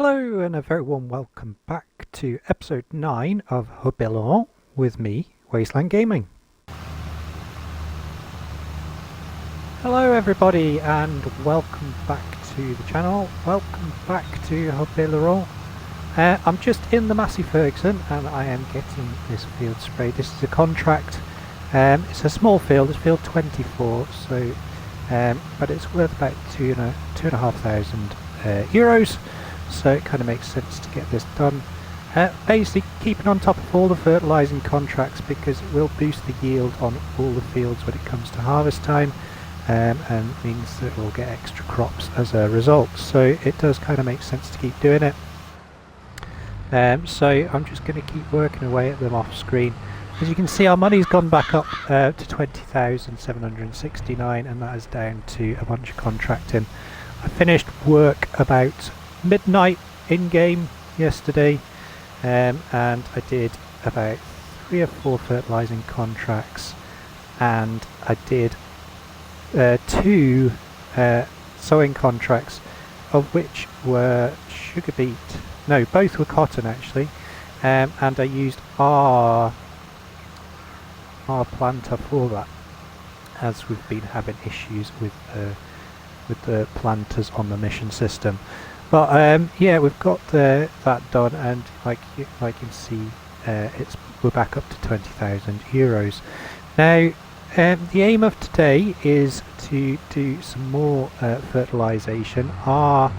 Hello and a very warm welcome back to episode 9 of Haut-Beyleron with me, Wasteland Gaming. Hello everybody and welcome back to the channel. Welcome back to Haut-Beyleron. I'm just in the Massey Ferguson and I am getting this field sprayed. This is a contract. It's a small field, it's field 24, so but it's worth about €2,500. So it kind of makes sense to get this done. Basically keeping on top of all the fertilising contracts because it will boost the yield on all the fields when it comes to harvest time, and means that we'll get extra crops as a result. So it does kind of make sense to keep doing it. So I'm just going to keep working away at them off screen. As you can see, our money's gone back up to 20,769, and that is down to a bunch of contracting. I finished work about midnight in game yesterday, and I did about 3 or 4 fertilising contracts, and I did 2 sowing contracts, of which were sugar beet. No, both were cotton actually, and I used our planter for that, as we've been having issues with the planters on the mission system. But yeah, we've got that done, and like you can see, we're back up to €20,000. Now, the aim of today is to do some more fertilisation. Our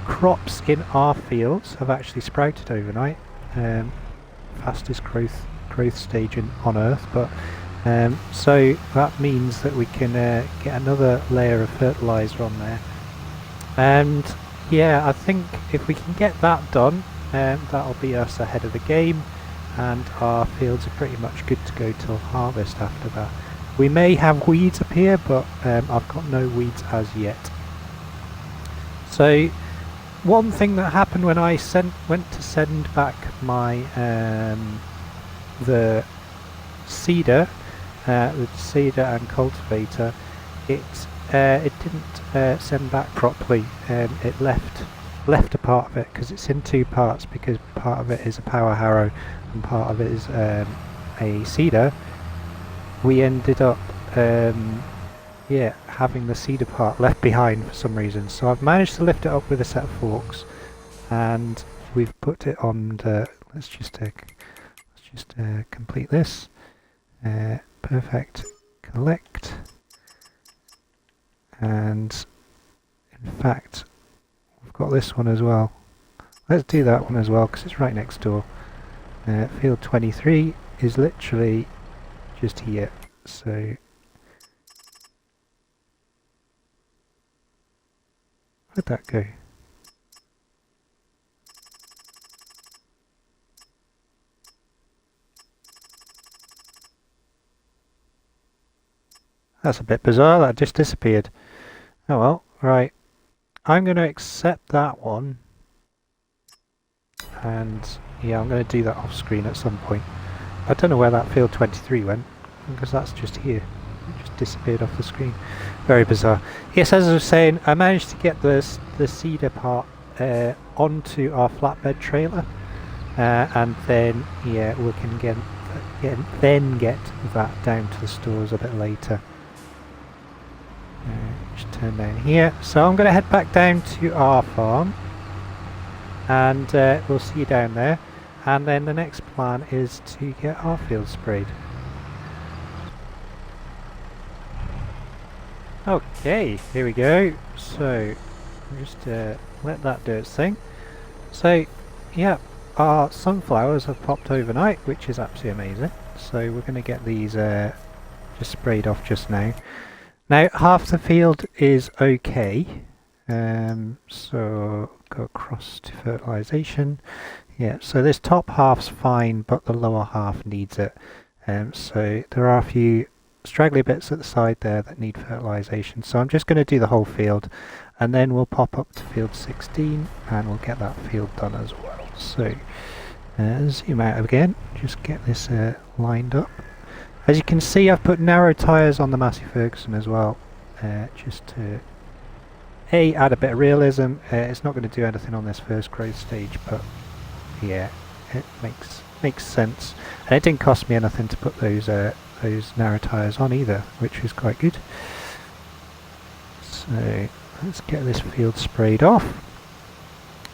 crops in our fields have actually sprouted overnight, fastest growth stage on Earth. But so that means that we can get another layer of fertiliser on there, and yeah, I think if we can get that done, that'll be us ahead of the game, and our fields are pretty much good to go till harvest after that. We may have weeds appear, but I've got no weeds as yet. So one thing that happened when I went to send back my the seeder and cultivator, it didn't send back properly. It left a part of it because it's in 2 parts, because part of it is a power harrow and part of it is a seeder. We ended up yeah, having the seeder part left behind for some reason, so I've managed to lift it up with a set of forks, and we've put it on the, let's just complete this. Perfect. Collect. And in fact, we've got this one as well. Let's do that one as well because it's right next door. Field 23 is literally just here. So where'd that go? That's a bit bizarre, that just disappeared. Oh well, right. I'm going to accept that one. And yeah, I'm going to do that off screen at some point. I don't know where that field 23 went, because that's just here. It just disappeared off the screen. Very bizarre. Yes, as I was saying, I managed to get the seeder part onto our flatbed trailer. And then, yeah, we can get that down to the stores a bit later. Just turn down here. So I'm going to head back down to our farm, and we'll see you down there. And then the next plan is to get our field sprayed. Okay, here we go. So just let that do its thing. So yeah, our sunflowers have popped overnight, which is absolutely amazing. So we're going to get these just sprayed off just now. Now half the field is okay, so go across to fertilisation. Yeah, so this top half's fine, but the lower half needs it. So there are a few straggly bits at the side there that need fertilisation. So I'm just going to do the whole field, and then we'll pop up to field 16 and we'll get that field done as well. So zoom out again, just get this lined up. As you can see, I've put narrow tyres on the Massey Ferguson as well, just to add a bit of realism. It's not going to do anything on this first growth stage, but yeah, it makes sense. And it didn't cost me anything to put those narrow tyres on either, which was quite good. So let's get this field sprayed off,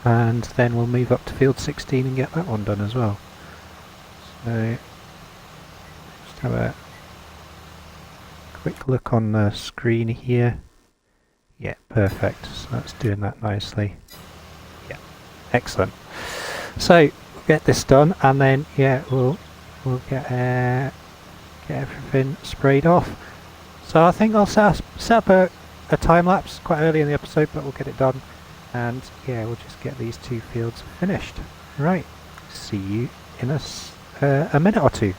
and then we'll move up to field 16 and get that one done as well. So just have a quick look on the screen here. Yeah, perfect. So that's doing that nicely. Yeah, excellent. So we'll get this done, and then yeah, we'll get everything sprayed off. So I think I'll set up a time lapse quite early in the episode, but we'll get it done, and yeah, we'll just get these 2 fields finished. Right, see you in a minute or two.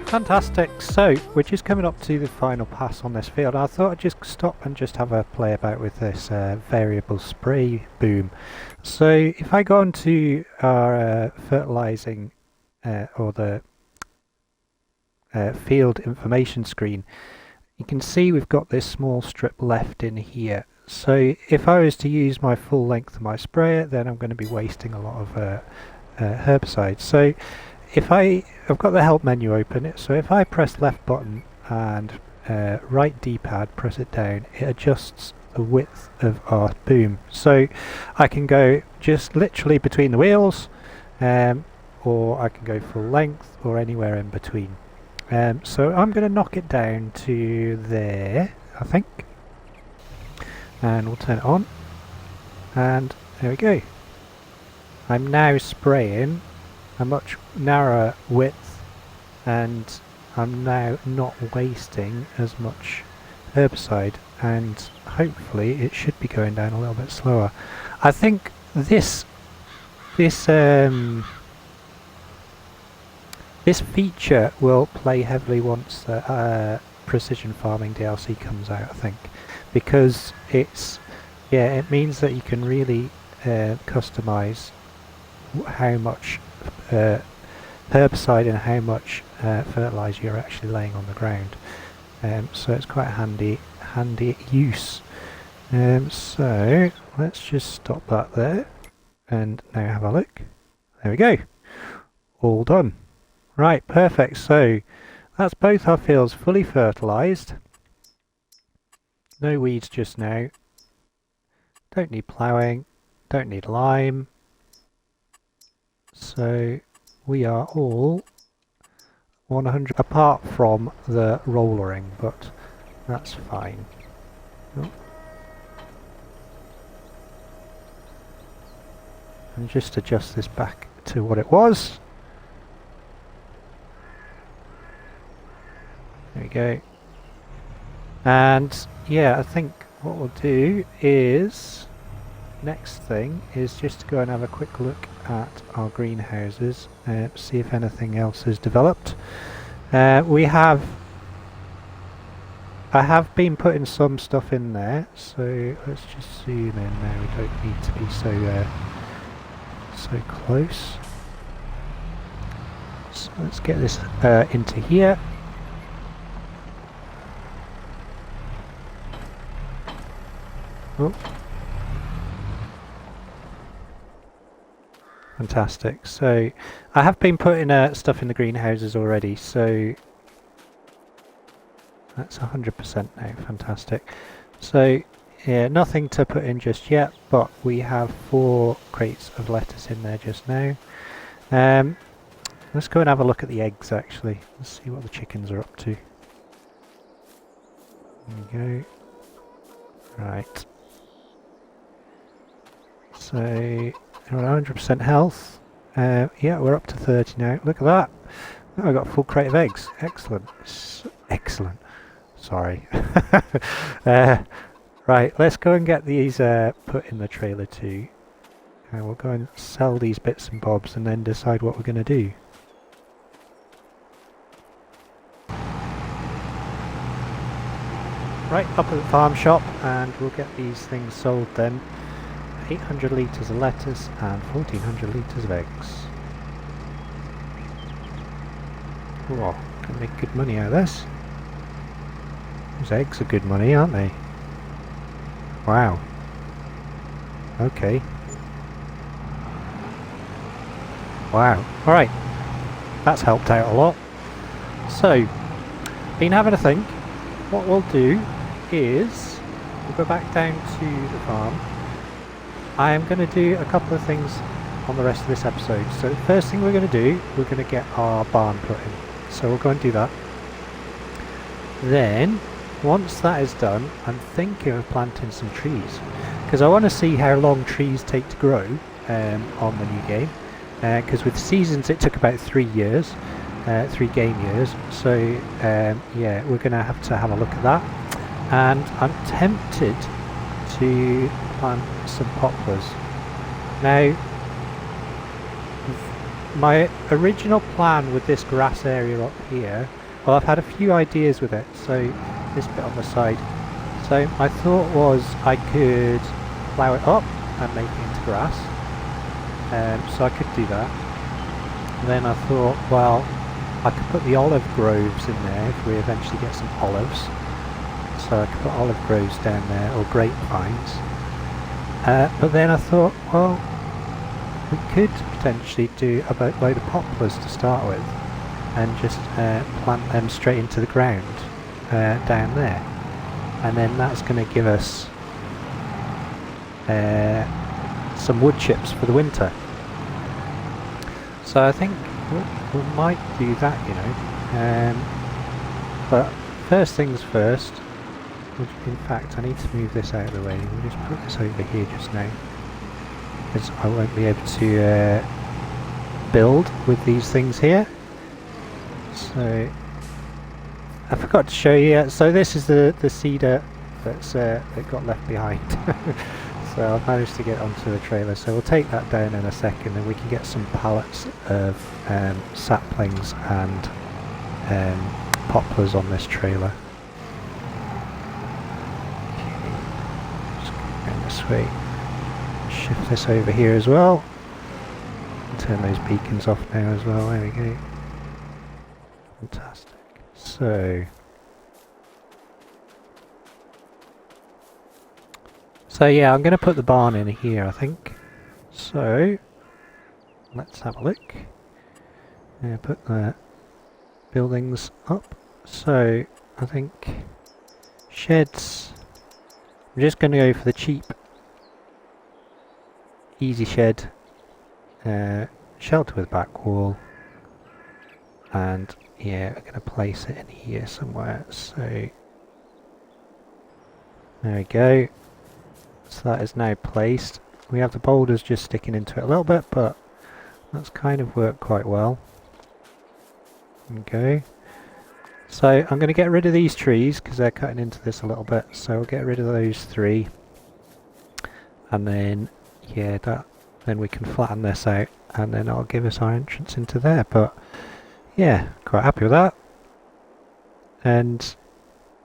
Fantastic, so we're just coming up to the final pass on this field. I thought I'd just stop and just have a play about with this variable spray boom. So if I go onto our fertilising or the field information screen, you can see we've got this small strip left in here. So if I was to use my full length of my sprayer, then I'm going to be wasting a lot of herbicide. So if I've got the help menu open, so if I press left button and right D-pad, press it down, it adjusts the width of our boom. So I can go just literally between the wheels, or I can go full length, or anywhere in between. So I'm going to knock it down to there, I think, and we'll turn it on, and there we go. I'm now spraying a much narrower width, and I'm now not wasting as much herbicide, and hopefully it should be going down a little bit slower. I think this feature will play heavily once the Precision Farming DLC comes out, I think, because it means that you can really customize how much herbicide and how much fertilizer you're actually laying on the ground, so it's quite handy use. So let's just stop that there and now have a look. There we go, all done. Right, perfect. So that's both our fields fully fertilized, no weeds just now, don't need ploughing, don't need lime. So we are all 100, apart from the rollering, but that's fine. Oh. And just adjust this back to what it was. There we go. And yeah, I think what we'll do is, next thing is just to go and have a quick look at our greenhouses, see if anything else is developed. I have been putting some stuff in there, so let's just zoom in now. We don't need to be so close. So let's get this into here. Oh. Fantastic. So I have been putting stuff in the greenhouses already, so that's 100% now. Fantastic. So yeah, nothing to put in just yet, but we have 4 crates of lettuce in there just now. Let's go and have a look at the eggs actually. Let's see what the chickens are up to. There we go. Right. So they're at 100% health. Yeah, we're up to 30 now. Look at that. Oh, I got a full crate of eggs. Excellent. Excellent. Sorry. Right, let's go and get these put in the trailer too. And we'll go and sell these bits and bobs and then decide what we're going to do. Right, up at the farm shop, and we'll get these things sold then. 800 litres of lettuce and 1400 litres of eggs. Oh, can make good money out of this. Those eggs are good money, aren't they? Wow. Okay. Wow. Alright. That's helped out a lot. So, been having a think. What we'll do is we'll go back down to the farm. I am going to do a couple of things on the rest of this episode. So the first thing we're going to do, we're going to get our barn put in. So we'll go and do that. Then, once that is done, I'm thinking of planting some trees. Because I want to see how long trees take to grow on the new game. Because with seasons it took about 3 years. 3 game years. So yeah, we're going to have a look at that. And I'm tempted to plant some poplars. Now, my original plan with this grass area up here, well, I've had a few ideas with it. So this bit on the side. So my thought was I could plough it up and make it into grass. So I could do that. And then I thought, well, I could put the olive groves in there if we eventually get some olives. So I could put olive groves down there, or grapevines. But then I thought, well, we could potentially do a load of poplars to start with, and just plant them straight into the ground down there. And then that's going to give us some wood chips for the winter. So I think we might do that, you know. But first things first. In fact, I need to move this out of the way. We'll just put this over here just now, because I won't be able to build with these things here. So I forgot to show you. So this is the cedar that got left behind. So I've managed to get onto the trailer. So we'll take that down in a second, and we can get some pallets of saplings and poplars on this trailer. This way. Shift this over here as well. Turn those beacons off now as well. There we go. Fantastic. So yeah, I'm going to put the barn in here, I think. So let's have a look. Put the buildings up. So I think sheds. I'm just going to go for the cheap, easy shed, shelter with back wall, and yeah, we're going to place it in here somewhere. So there we go. So that is now placed. We have the boulders just sticking into it a little bit, but that's kind of worked quite well. Okay. So I'm going to get rid of these trees because they're cutting into this a little bit. So we'll get rid of those 3. And then, yeah, then we can flatten this out. And then it'll give us our entrance into there. But, yeah, quite happy with that. And,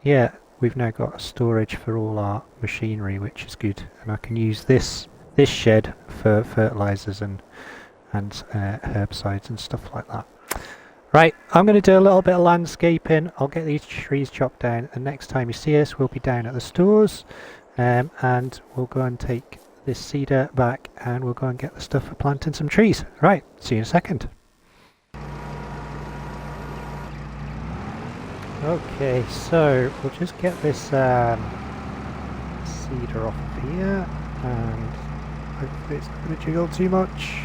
yeah, we've now got storage for all our machinery, which is good. And I can use this shed for fertilizers and herbicides and stuff like that. Right, I'm going to do a little bit of landscaping. I'll get these trees chopped down, and next time you see us, we'll be down at the stores, and we'll go and take this cedar back, and we'll go and get the stuff for planting some trees. Right, see you in a second. Okay, so we'll just get this cedar off of here, and hopefully it's not going to jiggle too much.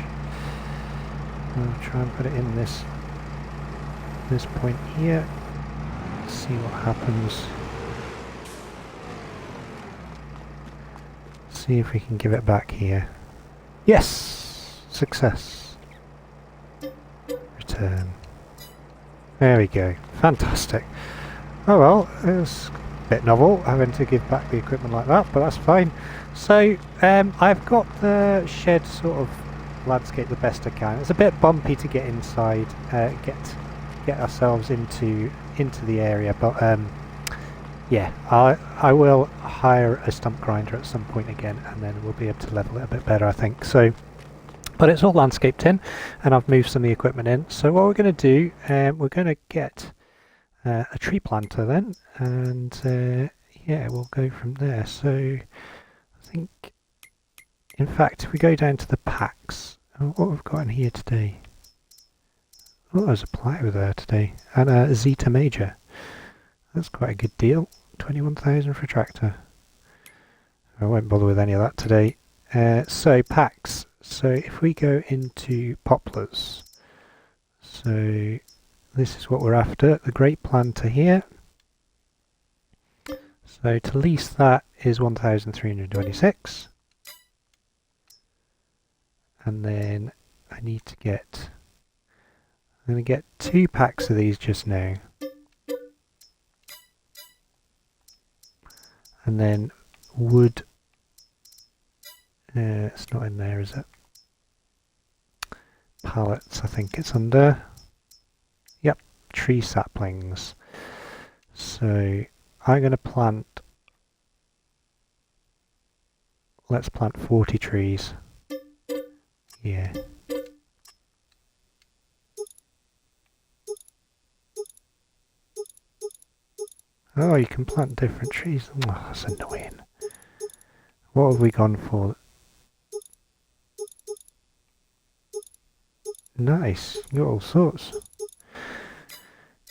I'll try and put it in this point here. See what happens. See if we can give it back here. Yes! Success. Return. There we go. Fantastic. Oh well, it's a bit novel having to give back the equipment like that, but that's fine. So I've got the shed sort of landscape the best I can. It's a bit bumpy to get inside, get ourselves into the area, but yeah, I will hire a stump grinder at some point again, and then we'll be able to level it a bit better, I think. So, but it's all landscaped in, and I've moved some of the equipment in. So what we're going to do, we're going to get a tree planter then, and yeah, we'll go from there. So I think, in fact, if we go down to the packs, what we've got in here today. Oh, there's a Plio there today, and a Zeta Major. That's quite a good deal. 21,000 for a tractor. I won't bother with any of that today. So packs. So if we go into Poplars, so this is what we're after. The Great Planter here. So to lease that is 1,326. And then I need to get, I'm going to get 2 packs of these just now. And then wood, it's not in there, is it? Pallets, I think it's under. Yep, tree saplings. So I'm going to plant, let's plant 40 trees. Yeah. Oh, you can plant different trees. Oh, that's annoying. What have we gone for? Nice. You got all sorts.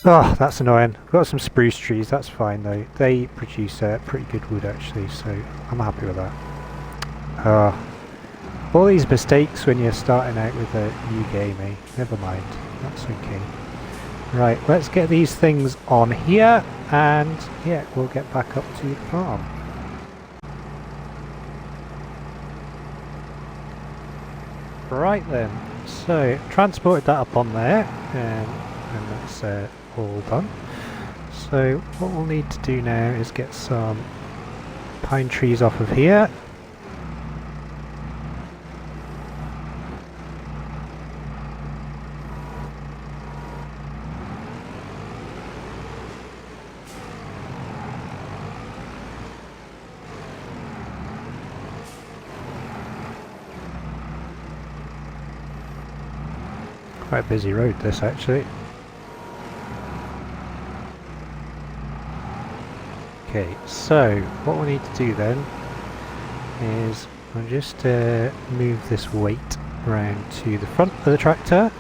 Oh, that's annoying. We've got some spruce trees. That's fine though. They produce pretty good wood actually, so I'm happy with that. All these mistakes when you're starting out with a new game, eh? Never mind. That's okay. Right, let's get these things on here, and yeah, we'll get back up to the farm. Right then, so transported that up on there, and that's all done. So what we'll need to do now is get some pine trees off of here. Quite a busy road this actually. Okay, so what we need to do then is I'll just move this weight around to the front of the tractor.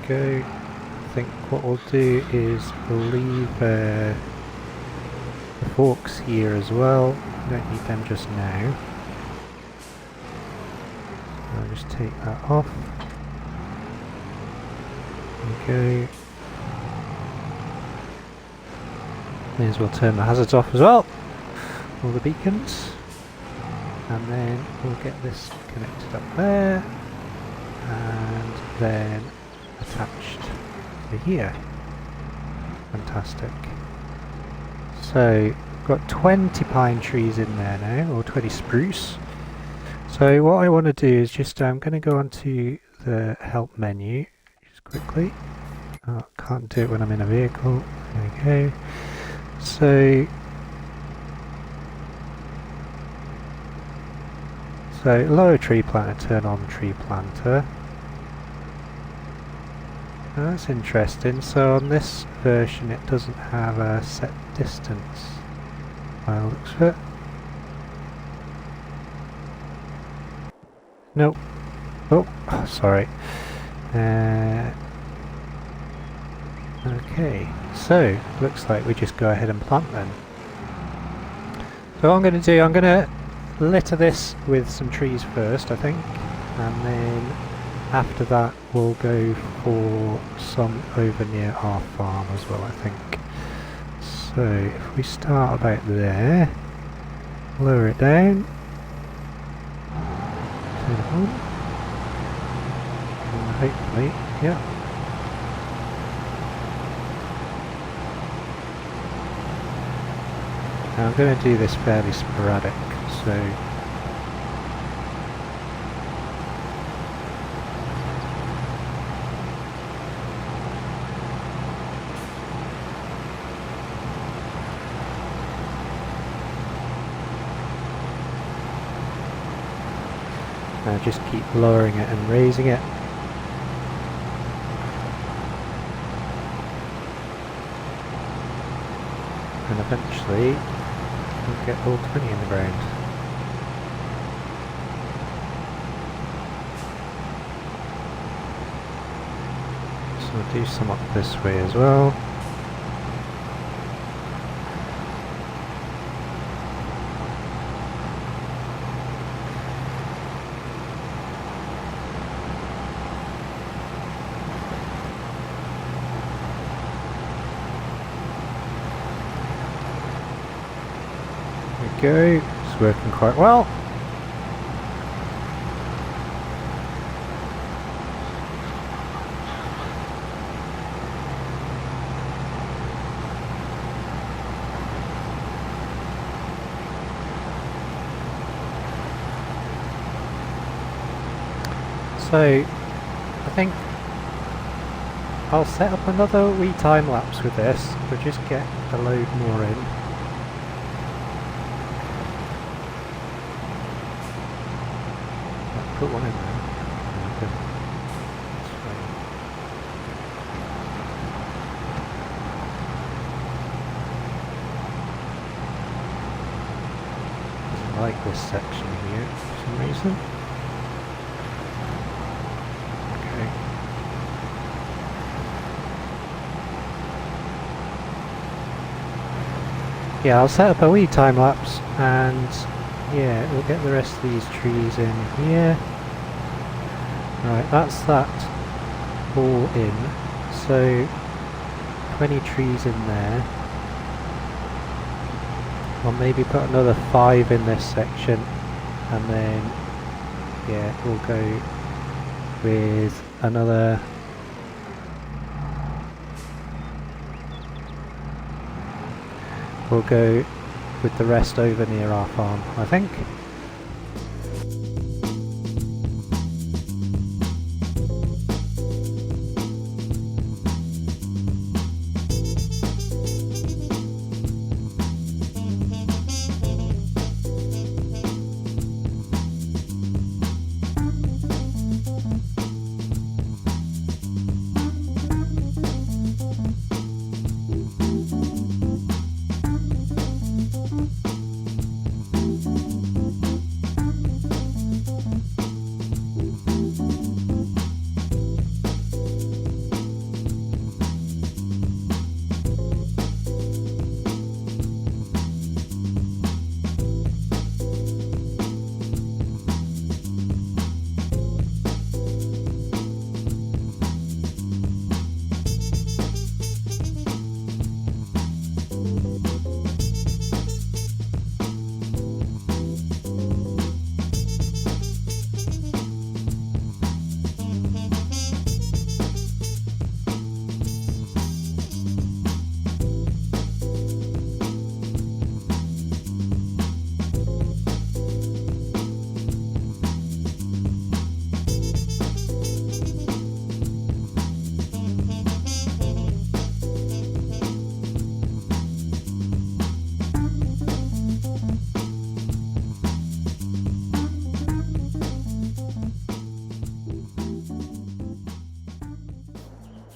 Okay, I think what we'll do is we'll leave the forks here as well. We don't need them just now. I'll just take that off. Okay. May as well turn the hazards off as well. All the beacons. And then we'll get this connected up there. and then attached to here. Fantastic. So we've got 20 pine trees in there now, or 20 spruce. So what I want to do is just, I'm going to go onto the help menu just quickly. Oh, can't do it when I'm in a vehicle. There we go. So lower tree planter, turn on tree planter. Oh, that's interesting. So on this version it doesn't have a set distance by the looks of it. Nope. Oh, sorry. Okay, so looks like we just go ahead and plant then. So what I'm going to do, I'm going to litter this with some trees first, I think, and then after that we'll go for some over near our farm as well, I think. So if we start about there, lower it down, turn it on, and hopefully, yeah. Now I'm going to do this fairly sporadic, so now just keep lowering it and raising it. And eventually we'll get all 20 in the ground. So we'll do some up this way as well. There we go, it's working quite well. So I think I'll set up another wee time lapse with this, but just get a load more in. Put one in there. Okay. Doesn't like this section here for some reason. Okay. Yeah, I'll set up a wee time lapse and yeah, we'll get the rest of these trees in here. Right, that's that all in. So 20 trees in there. I'll maybe put another 5 in this section, and then yeah, we'll go with another . We'll go with the rest over near our farm, I think.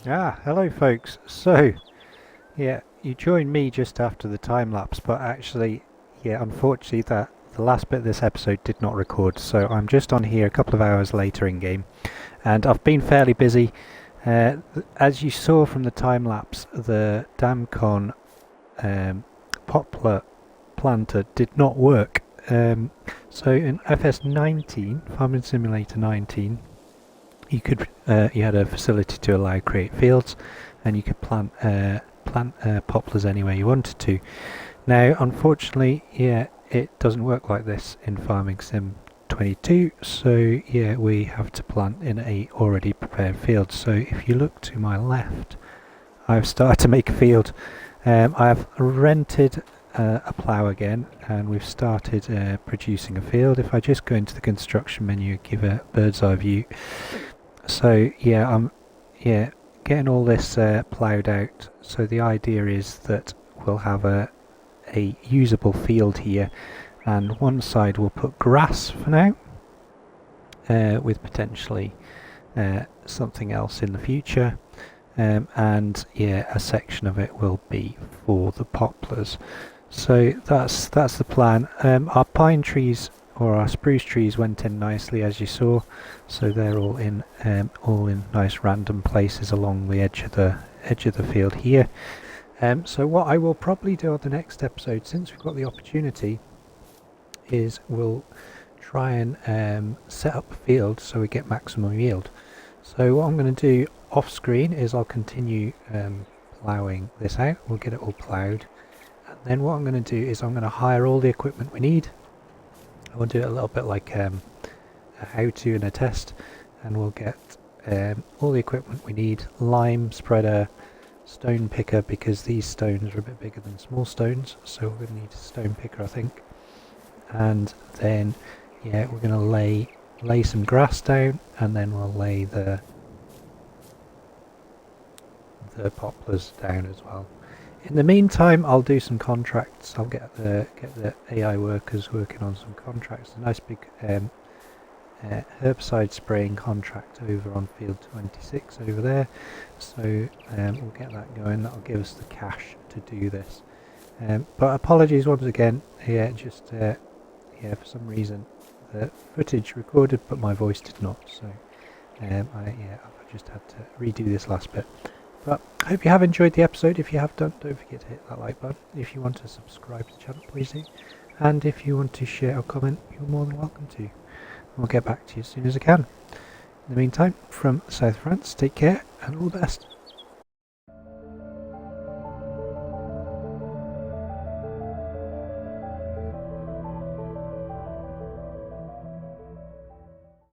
Hello folks. So, yeah, you joined me just after the time lapse, but actually, yeah, unfortunately the last bit of this episode did not record, so I'm just on here a couple of hours later in game, and I've been fairly busy. As you saw from the time lapse, the Damcon Poplar planter did not work. So in FS19, Farming Simulator 19, you had a facility to allow create fields, and you could plant poplars anywhere you wanted to. Now, unfortunately, yeah, it doesn't work like this in Farming Sim 22. So yeah, we have to plant in a already prepared field. So if you look to my left, I've started to make a field. I've rented a plough again, and we've started producing a field. If I just go into the construction menu, give a bird's eye view. So yeah, I'm getting all this ploughed out. So the idea is that we'll have a usable field here, and one side we'll put grass for now, with potentially something else in the future, and yeah, a section of it will be for the poplars. So that's the plan. Our pine trees or our spruce trees went in nicely, as you saw, so they're all in nice random places along the edge of the field here. So what I will probably do on the next episode, since we've got the opportunity, is we'll try and set up a field so we get maximum yield. So what I'm going to do off screen is I'll continue ploughing this out. We'll get it all ploughed, and then what I'm going to do is I'm going to hire all the equipment we need. I will do it a little bit like a how-to and a test, and we'll get all the equipment we need: lime spreader, stone picker, because these stones are a bit bigger than small stones, so we're going to need a stone picker, I think. And then yeah, we're going to lay some grass down, and then we'll lay the poplars down as well. In the meantime, I'll do some contracts. I'll get the AI workers working on some contracts. A nice big herbicide spraying contract over on field 26 over there. So we'll get that going. That'll give us the cash to do this. But apologies once again. Yeah, just for some reason the footage recorded, but my voice did not. So I've just had to redo this last bit. But I hope you have enjoyed the episode. If you have done, don't forget to hit that like button. If you want to subscribe to the channel, please do. And if you want to share or comment, you're more than welcome to. I'll get back to you as soon as I can. In the meantime, from South France, take care and all the best.